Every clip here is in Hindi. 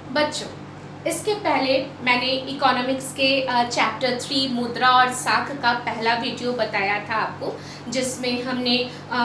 बच्चों, इसके पहले मैंने इकोनॉमिक्स के चैप्टर 3 मुद्रा और साख का पहला वीडियो बताया था आपको, जिसमें हमने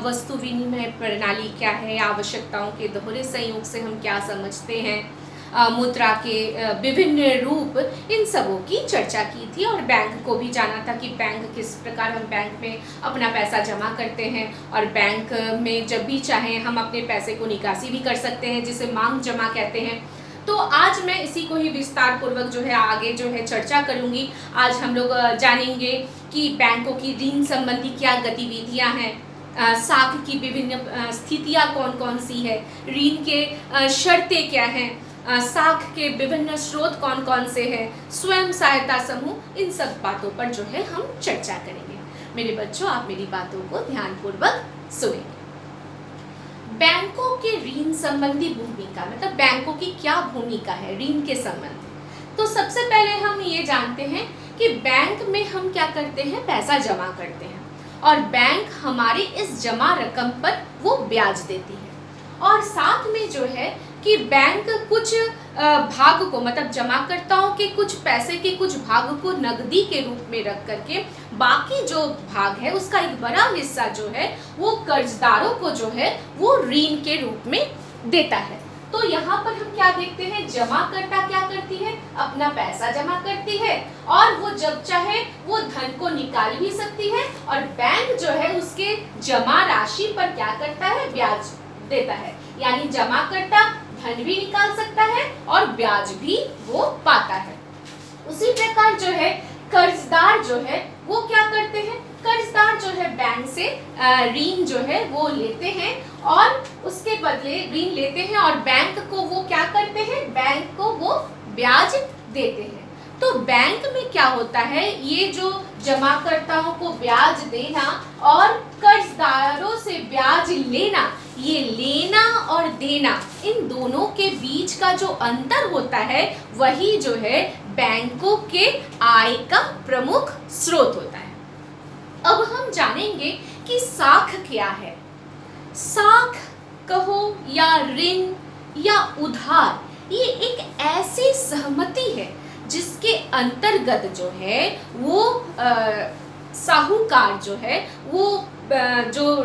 वस्तु विनिमय प्रणाली क्या है, आवश्यकताओं के दोहरे संयोग से हम क्या समझते हैं, मुद्रा के विभिन्न रूप, इन सबों की चर्चा की थी और बैंक को भी जाना था कि बैंक किस प्रकार हम बैंक में अपना पैसा जमा करते हैं और बैंक में जब भी चाहें हम अपने पैसे को निकासी भी कर सकते हैं, जिसे मांग जमा कहते हैं। तो आज मैं इसी को ही विस्तार पूर्वक जो है आगे जो है चर्चा करूंगी। आज हम लोग जानेंगे कि बैंकों की ऋण संबंधी क्या गतिविधियां हैं, साख की विभिन्न स्थितियां कौन कौन सी है, ऋण के शर्तें क्या हैं, साख के विभिन्न स्रोत कौन कौन से हैं, स्वयं सहायता समूह, इन सब बातों पर जो है हम चर्चा करेंगे। मेरे बच्चों, आप मेरी बातों को ध्यानपूर्वक सुनेंगे। बैंकों के ऋण संबंधी भूमिका, मतलब बैंकों की क्या भूमिका है ऋण के संबंध। तो सबसे पहले हम ये जानते हैं कि बैंक में हम क्या करते हैं, पैसा जमा करते हैं और बैंक हमारी इस जमा रकम पर वो ब्याज देती है। और साथ में जो है कि बैंक कुछ भाग को, मतलब जमाकर्ताओं के कुछ पैसे के कुछ भाग को नकदी के रूप में रख करके बाकी जो भाग है उसका एक बड़ा हिस्सा जो है वो कर्जदारों को जो है वो ऋण के रूप में देता है। तो यहाँ पर हम क्या देखते हैं, जमाकर्ता क्या करती है, अपना पैसा जमा करती है और वो जब चाहे वो धन को निकाल भी सकती है और बैंक जो है उसके जमा राशि पर क्या करता है, ब्याज देता है। यानी जमाकर्ता धन भी निकाल सकता है और ब्याज भी वो पाता है। उसी प्रकार जो है कर्जदार जो है वो क्या करते हैं, कर्जदार जो है बैंक से ऋण जो है वो लेते हैं और उसके बदले ऋण लेते हैं और बैंक को वो क्या करते हैं, बैंक को वो ब्याज देते हैं। तो बैंक में क्या होता है, ये जो जमाकर्ताओं को ब्याज देना और कर्जदारों से ब्याज लेना, ये लेना और देना, इन दोनों के बीच का जो अंतर होता है वही जो है बैंकों के आय का प्रमुख स्रोत होता है। अब हम जानेंगे कि साख क्या है। साख कहो या ऋण या उधार, ये एक ऐसी सहमति है जिसके अंतर्गत जो है वो साहूकार जो है वो जो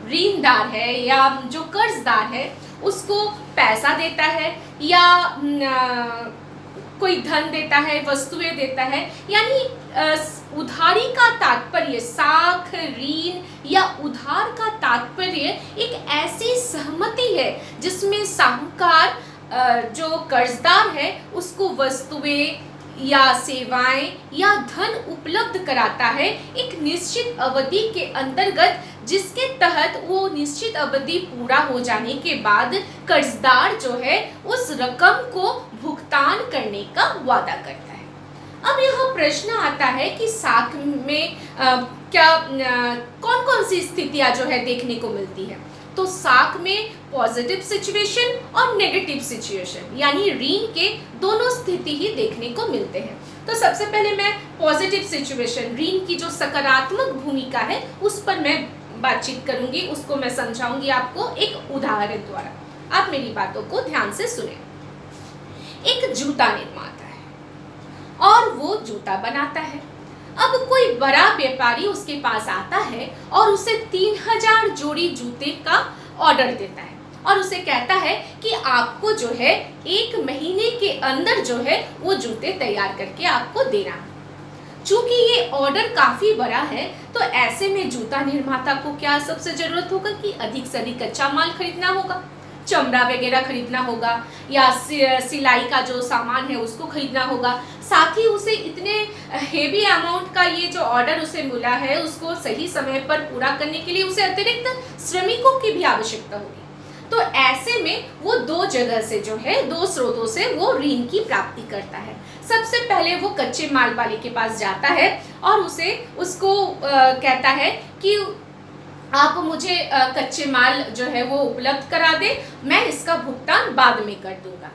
ऋणदार है या जो कर्जदार है उसको पैसा देता है या कोई धन देता है, वस्तुएं देता है। यानी उधारी का तात्पर्य, साख, ऋण या उधार का तात्पर्य एक ऐसी सहमति है जिसमें साहूकार जो कर्जदार है उसको वस्तुएं या सेवाएं या धन उपलब्ध कराता है एक निश्चित अवधि के अंतर्गत, जिसके तहत वो निश्चित अवधि पूरा हो जाने के बाद कर्जदार जो है उस रकम को भुगतान करने का वादा करता है। अब यहाँ प्रश्न आता है कि साख में क्या कौन कौन सी स्थितियां जो है देखने को मिलती है। तो साख में पॉजिटिव सिचुएशन और नेगेटिव सिचुएशन, यानी ऋण के दोनों स्थिति ही देखने को मिलते हैं। तो सबसे पहले मैं पॉजिटिव सिचुएशन, ऋण की जो सकारात्मक भूमिका है उस पर मैं बातचीत करूंगी, उसको मैं समझाऊंगी आपको एक उदाहरण द्वारा। आप मेरी बातों को ध्यान से सुने। एक जूता निर्माता है और वो जूता बनाता है। अब कोई बड़ा व्यापारी उसके पास आता है और उसे 3000 जोड़ी जूते का ऑर्डर देता है और उसे कहता है कि आपको जो है 1 महीने के अंदर जो है वो जूते तैयार करके आपको देना है। चूंकि ये ऑर्डर काफी बड़ा है तो ऐसे में जूता निर्माता को क्या सबसे जरूरत होगा कि अधिक से अधिक कच्चा माल खरीदना होगा, चमड़ा वगैरह खरीदना होगा या सिलाई का जो सामान है उसको खरीदना होगा। साथ ही उसे इतने हेवी अमाउंट का ये जो ऑर्डर उसे मिला है उसको सही समय पर पूरा करने के लिए उसे अतिरिक्त श्रमिकों की भी आवश्यकता होगी। तो ऐसे में वो 2 जगह से जो है, 2 स्रोतों से वो ऋण की प्राप्ति करता है। सबसे पहले वो कच्चे माल वाले के पास जाता है और उसको कहता है कि आप मुझे कच्चे माल जो है वो उपलब्ध करा दे, मैं इसका भुगतान बाद में कर दूंगा।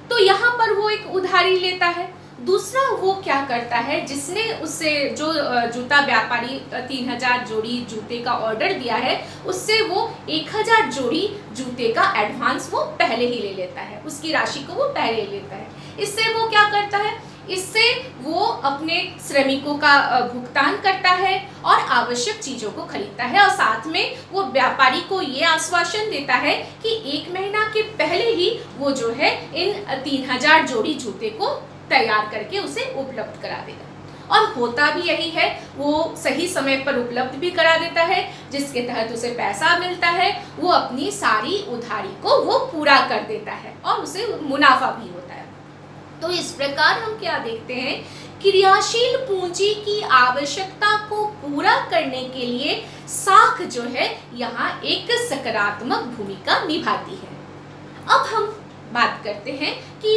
तो यहाँ पर वो एक उधारी लेता है दूसरा वो क्या करता है, जिसने उससे जो जूता व्यापारी 3000 जोड़ी जूते का ऑर्डर दिया है, उससे वो 1000 जोड़ी जूते का एडवांस वो पहले ही ले लेता है, उसकी राशि को वो पहले ले लेता है। इससे वो क्या करता है, इससे वो अपने श्रमिकों का भुगतान करता है और आवश्यक चीज़ों को खरीदता है, और साथ में वो व्यापारी को ये आश्वासन देता है कि 1 महीना के पहले ही वो जो है इन 3000 जोड़ी जूते को तैयार करके उसे उपलब्ध करा देगा। और होता भी यही है, वो सही समय पर उपलब्ध भी करा देता है, जिसके तहत उसे पैसा मिलता है, वो अपनी सारी उधारी को वो पूरा कर देता है और उसे मुनाफा भी होता है। तो इस प्रकार हम क्या देखते हैं, क्रियाशील पूंजी की आवश्यकता को पूरा करने के लिए साख जो है यहाँ एक सकारात्मक भूमिका निभाती है। अब हम बात करते हैं कि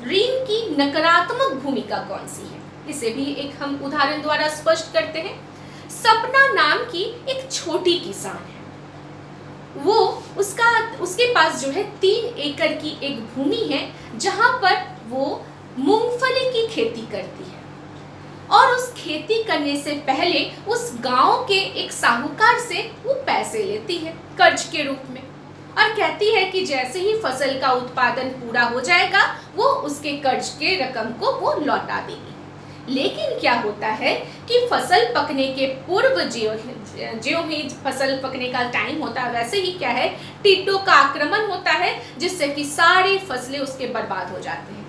ऋण की नकारात्मक भूमिका कौन सी है, इसे भी एक हम उदाहरण द्वारा स्पष्ट करते हैं। सपना नाम की एक छोटी किसान है, वो उसके पास जो है 3 एकड़ की एक भूमि है, जहां पर वो मूंगफली की खेती करती है, और उस खेती करने से पहले उस गांव के एक साहूकार से वो पैसे लेती है कर्ज के रूप में, और कहती है कि जैसे ही फसल का उत्पादन पूरा हो जाएगा वो उसके कर्ज के रकम को वो लौटा देगी। लेकिन क्या होता है कि फसल पकने के पूर्व ज्यों ही फसल पकने का टाइम होता है, वैसे ही क्या है, टिड्डों का आक्रमण होता है, जिससे कि सारी फसलें उसके बर्बाद हो जाते हैं।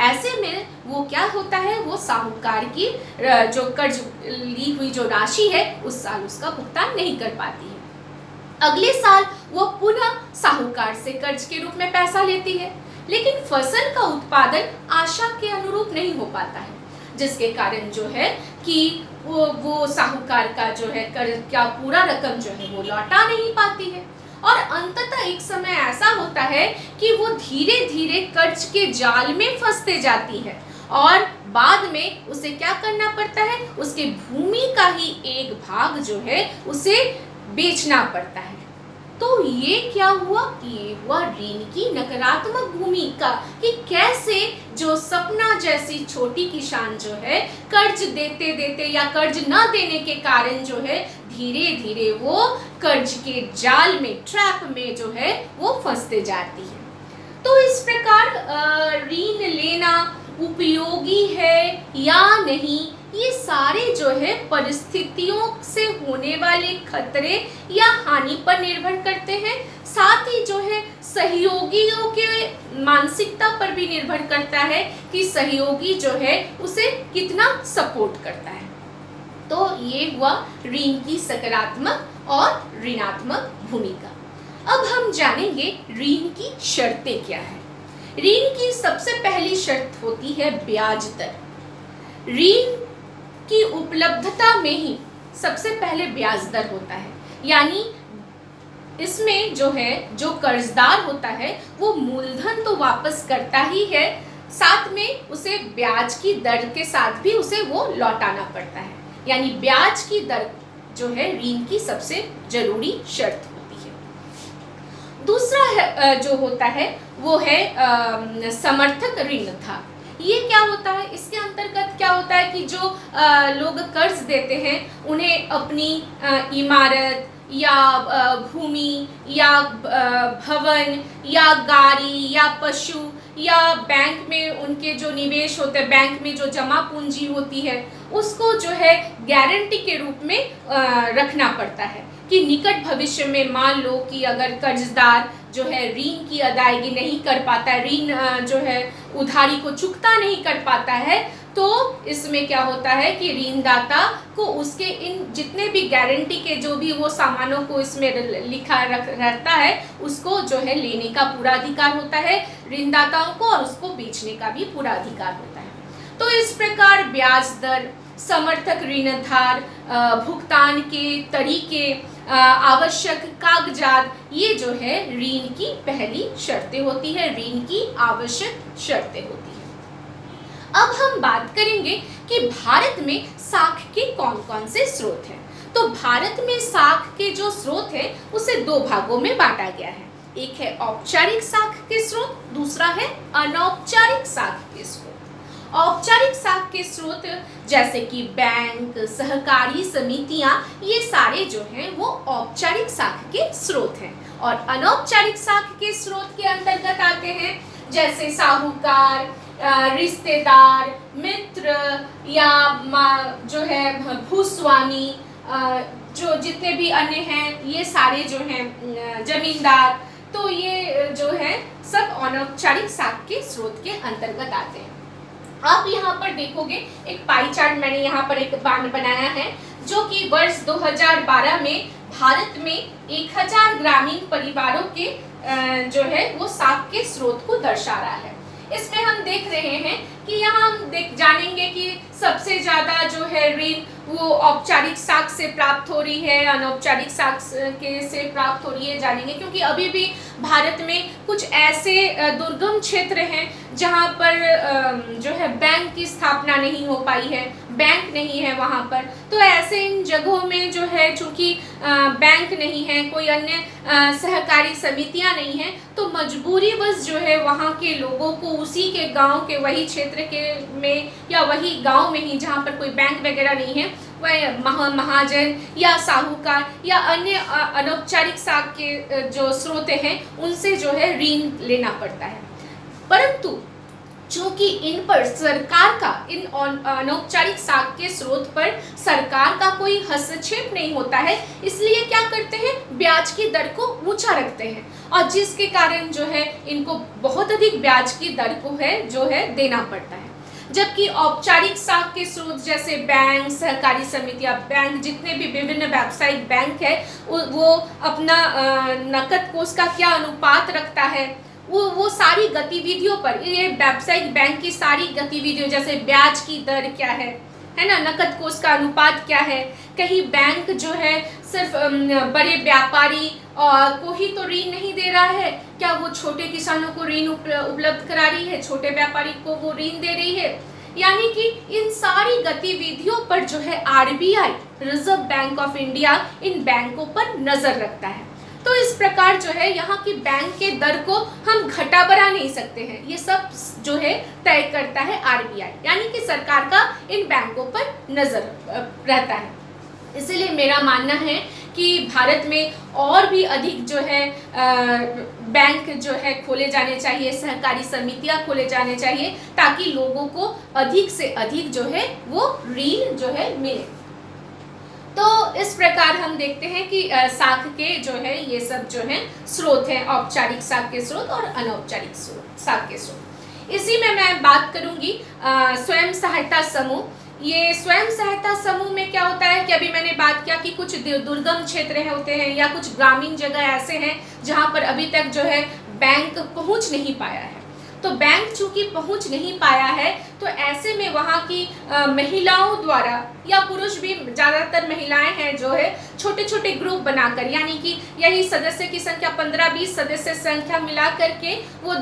ऐसे में वो क्या होता है, वो साहूकार की जो कर्ज ली हुई जो राशि है उस साल उसका भुगतान नहीं कर पाती है। अगले साल वो पुनः साहूकार से कर्ज के रूप में पैसा लेती है, लेकिन फसल का उत्पादन आशा के अनुरूप नहीं हो पाता है, जिसके कारण जो है कि वो साहूकार का जो है कर्ज का पूरा रकम जो है वो लौटा नहीं पाती है, और अंततः एक समय ऐसा होता है कि वो धीरे धीरे कर्ज के जाल में फंसते जाती है, और बाद में उसे क्या करना पड़ता है, उसके भूमि का ही एक भाग जो है उसे बेचना पड़ता है। तो ये क्या हुआ, ये हुआ ऋण की नकारात्मक भूमिका, कि कैसे जो सपना जैसी छोटी किसान जो है कर्ज देते देते या कर्ज न देने के कारण जो है धीरे धीरे वो कर्ज के जाल में, ट्रैप में जो है वो फंसते जाती है। तो इस प्रकार ऋण लेना उपयोगी है या नहीं, ये सारे जो है परिस्थितियों से होने वाले खतरे या हानि पर निर्भर करते हैं, साथ ही जो है सहयोगियों के मानसिकता पर भी निर्भर करता है कि सहयोगी जो है उसे कितना सपोर्ट करता है। तो ये हुआ ऋण की सकारात्मक और ऋणात्मक भूमिका। अब हम जानेंगे ऋण की शर्तें क्या है। ऋण की सबसे पहली शर्त होती है ब्याज दर। ऋण की उपलब्धता में ही सबसे पहले ब्याज दर होता है, यानी इसमें जो है जो कर्जदार होता है वो मूलधन तो वापस करता ही है, साथ में उसे ब्याज की दर के साथ भी उसे वो लौटाना पड़ता है, यानी ब्याज की दर जो है ऋण की सबसे जरूरी शर्त होती है। दूसरा जो होता है वो है समर्थक ऋणधार। ये क्या होता है, इसके अंतर्गत क्या होता है कि जो लोग कर्ज देते हैं उन्हें अपनी इमारत या भूमि या भवन या गाड़ी या पशु या बैंक में उनके जो निवेश होते हैं, बैंक में जो जमा पूंजी होती है, उसको जो है गारंटी के रूप में रखना पड़ता है, कि निकट भविष्य में मान लो कि अगर कर्जदार जो है ऋण की अदायगी नहीं कर पाता है, ऋण जो है उधारी को चुकता नहीं कर पाता है, तो इसमें क्या होता है कि ऋणदाता को उसके इन जितने भी गारंटी के जो भी वो सामानों को इसमें लिखा रहता है उसको जो है लेने का पूरा अधिकार होता है ऋणदाताओं को, और उसको बेचने का भी पूरा अधिकार होता है। तो इस प्रकार ब्याज दर, समर्थक ऋणधार, भुगतान के तरीके, आवश्यक कागजात, ये जो है ऋण की पहली शर्तें होती है, ऋण की आवश्यक शर्तें होती है। अब हम बात करेंगे कि भारत में साख के कौन कौन से स्रोत हैं। तो भारत में साख के जो स्रोत है उसे 2 भागों में बांटा गया है। एक है औपचारिक साख के स्रोत, दूसरा है अनौपचारिक साख के स्रोत। औपचारिक साख के स्रोत जैसे कि बैंक, सहकारी समितियां, ये सारे जो हैं वो औपचारिक साख के स्रोत हैं। और अनौपचारिक साख के स्रोत के अंतर्गत आते हैं जैसे साहूकार, रिश्तेदार, मित्र या जो है भूस्वामी, जो जितने भी अन्य हैं, ये सारे जो हैं जमींदार, तो ये जो है सब अनौपचारिक साख के स्रोत के अंतर्गत आते हैं। आप यहाँ पर देखोगे एक पाई चार्ट मैंने यहाँ पर एक बाण बनाया है जो कि वर्ष 2012 में भारत में 1000 ग्रामीण परिवारों के जो है वो साख के स्रोत को दर्शा रहा है। इसमें हम देख रहे हैं कि यहाँ हम जानेंगे कि सबसे ज्यादा जो है ऋण वो औपचारिक साख से प्राप्त हो रही है, अनौपचारिक साख के से प्राप्त हो रही है, जानेंगे। क्योंकि अभी भी भारत में कुछ ऐसे दुर्गम क्षेत्र हैं जहाँ पर जो है बैंक की स्थापना नहीं हो पाई है, बैंक नहीं है वहाँ पर। तो ऐसे इन जगहों में जो है चूँकि बैंक नहीं है, कोई अन्य सहकारी समितियाँ नहीं हैं, तो मजबूरीवश जो है वहाँ के लोगों को उसी के गांव के वही क्षेत्र के में या वही गांव में ही जहाँ पर कोई बैंक वगैरह नहीं है, वह महाजन या साहूकार या अन्य अनौपचारिक साख के जो स्रोत हैं उनसे जो है ऋण लेना पड़ता है। परंतु चूंकि इन पर सरकार का, इन अनौपचारिक साख के स्रोत पर सरकार का कोई हस्तक्षेप नहीं होता है, इसलिए क्या करते हैं, ब्याज की दर को ऊंचा रखते हैं और जिसके कारण जो है इनको बहुत अधिक ब्याज की दर को है जो है देना पड़ता है। जबकि औपचारिक साख के स्रोत जैसे बैंक, सहकारी समितियां, बैंक जितने भी विभिन्न व्यावसायिक बैंक है वो अपना नकद कोष का क्या अनुपात रखता है, वो सारी गतिविधियों पर, ये व्यावसायिक बैंक की सारी गतिविधियों जैसे ब्याज की दर क्या है ना, नकद कोष का अनुपात क्या है, कहीं बैंक जो है सिर्फ बड़े व्यापारी को ही तो ऋण नहीं दे रहा है, क्या वो छोटे किसानों को ऋण उपलब्ध करा रही है, छोटे व्यापारी को वो ऋण दे रही है। यानी कि इन सारी गतिविधियों पर जो है RBI, reserve bank of India, इन बैंकों पर नजर रखता है। तो इस प्रकार जो है यहाँ की बैंक के दर को हम घटा बढ़ा नहीं सकते हैं, ये सब जो है तय करता है आरबीआई, यानी कि सरकार का इन बैंकों पर नजर रहता है। इसलिए मेरा मानना है कि भारत में और भी अधिक जो है बैंक जो है खोले जाने चाहिए, सहकारी समितियां खोले जाने चाहिए, ताकि लोगों को अधिक से अधिक जो है वो ऋण जो है मिले। तो इस प्रकार हम देखते हैं कि साख के जो है ये सब जो है स्रोत हैं, औपचारिक साख के स्रोत और अनौपचारिक साख के स्रोत। इसी में मैं बात करूंगी स्वयं सहायता समूह। ये स्वयं सहायता समूह में क्या होता है कि अभी मैंने बात किया कि कुछ दुर्गम क्षेत्र होते हैं या कुछ ग्रामीण जगह ऐसे हैं जहां पर अभी तक जो है बैंक पहुंच नहीं पाया है। तो बैंक चूंकि पहुंच नहीं पाया है तो ऐसे में वहाँ की महिलाओं द्वारा या पुरुष भी, ज़्यादातर महिलाएं हैं जो है छोटे छोटे ग्रुप बनाकर, यानी कि यही सदस्य की संख्या 15-20 सदस्य संख्या मिला करके वो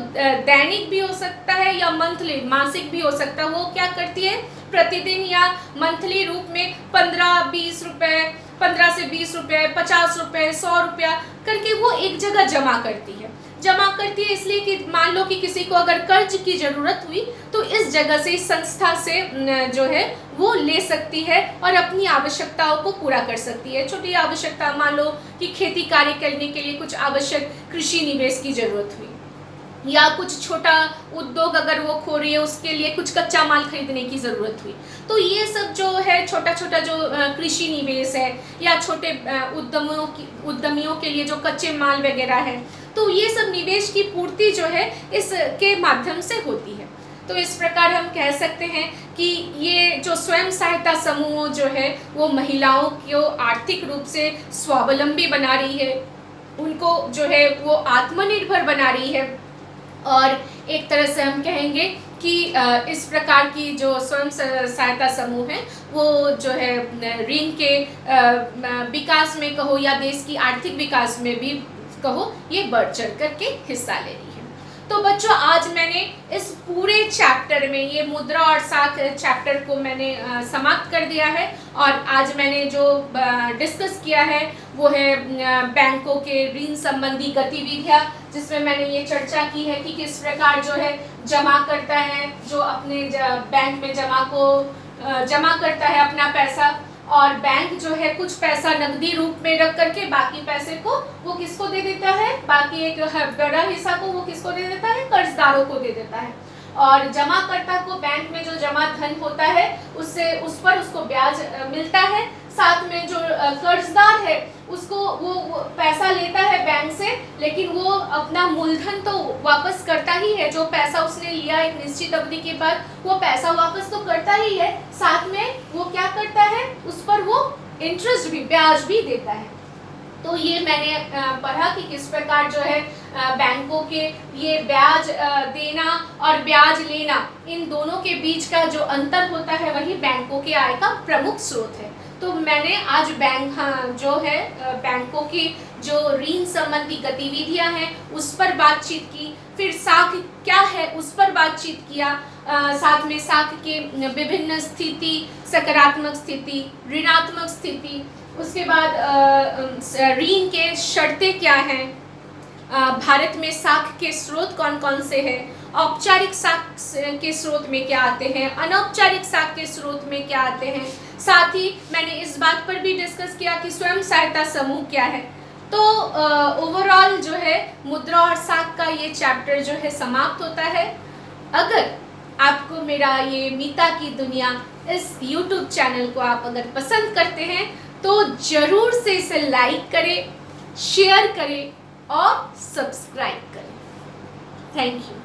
दैनिक भी हो सकता है या मंथली, मासिक भी हो सकता है, वो क्या करती है प्रतिदिन या मंथली रूप में 15-20 रुपए, 15 से 20 रुपए, 50 रुपए, 100 रुपया करके वो एक जगह जमा करती है इसलिए कि मान लो कि किसी को अगर कर्ज की जरूरत हुई तो इस जगह से, इस संस्था से जो है वो ले सकती है और अपनी आवश्यकताओं को पूरा कर सकती है। छोटी आवश्यकता, मान लो कि खेती कार्य करने के लिए कुछ आवश्यक कृषि निवेश की जरूरत हुई या कुछ छोटा उद्योग अगर वो खो रही है उसके लिए कुछ कच्चा माल खरीदने की ज़रूरत हुई, तो ये सब जो है छोटा छोटा जो कृषि निवेश है या छोटे उद्यमियों के लिए जो कच्चे माल वगैरह है, तो ये सब निवेश की पूर्ति जो है इसके माध्यम से होती है। तो इस प्रकार हम कह सकते हैं कि ये जो स्वयं सहायता समूह जो है वो महिलाओं को आर्थिक रूप से स्वावलंबी बना रही है, उनको जो है वो आत्मनिर्भर बना रही है। और एक तरह से हम कहेंगे कि इस प्रकार की जो स्वयं सहायता समूह है वो जो है ऋण के विकास में कहो या देश की आर्थिक विकास में भी कहो, ये बढ़ चढ़ करके हिस्सा ले रही है। तो बच्चों, आज मैंने इस पूरे चैप्टर में ये मुद्रा और साख चैप्टर को मैंने समाप्त कर दिया है और आज मैंने जो डिस्कस किया है वो है बैंकों के ऋण संबंधी गतिविधियां, जिसमें मैंने ये चर्चा की है कि किस प्रकार जो है जमा करता है, जो अपने बैंक में जमा करता है अपना पैसा, और बैंक जो है कुछ पैसा नकदी रूप में रख करके बाकी पैसे को वो किसको दे देता है, बाकी एक बड़ा हिस्सा को वो किसको दे देता है, कर्जदारों को दे देता है। और जमाकर्ता को बैंक में जो जमा धन होता है उस पर उसको ब्याज मिलता है। साथ में जो कर्जदार है उसको वो पैसा लेता है बैंक से, लेकिन वो अपना मूलधन तो वापस करता ही है, जो पैसा उसने लिया एक निश्चित अवधि के बाद वो पैसा वापस तो करता ही है, साथ में वो क्या करता है, उस पर वो इंटरेस्ट भी, ब्याज भी देता है। तो ये मैंने पढ़ा कि किस प्रकार जो है बैंकों के ये ब्याज देना और ब्याज लेना, इन दोनों के बीच का जो अंतर होता है वही बैंकों के आय का प्रमुख स्रोत है। तो मैंने आज जो है बैंकों की जो ऋण संबंधी गतिविधियां हैं उस पर बातचीत की, फिर साख क्या है उस पर बातचीत किया, साथ में साख के विभिन्न स्थिति, सकारात्मक स्थिति, ऋणात्मक स्थिति, उसके बाद ऋण के शर्तें क्या हैं, भारत में साख के स्रोत कौन कौन से हैं, औपचारिक साख के स्रोत में क्या आते हैं, अनौपचारिक साख के स्रोत में क्या आते हैं। साथ ही मैंने इस बात पर भी डिस्कस किया कि स्वयं सहायता समूह क्या है। तो ओवरऑल जो है मुद्रा और साख का ये चैप्टर जो है समाप्त होता है। अगर आपको मेरा ये मीता की दुनिया इस YouTube चैनल को आप अगर पसंद करते हैं तो जरूर से इसे लाइक करें, शेयर करें और सब्सक्राइब करें। Thank you.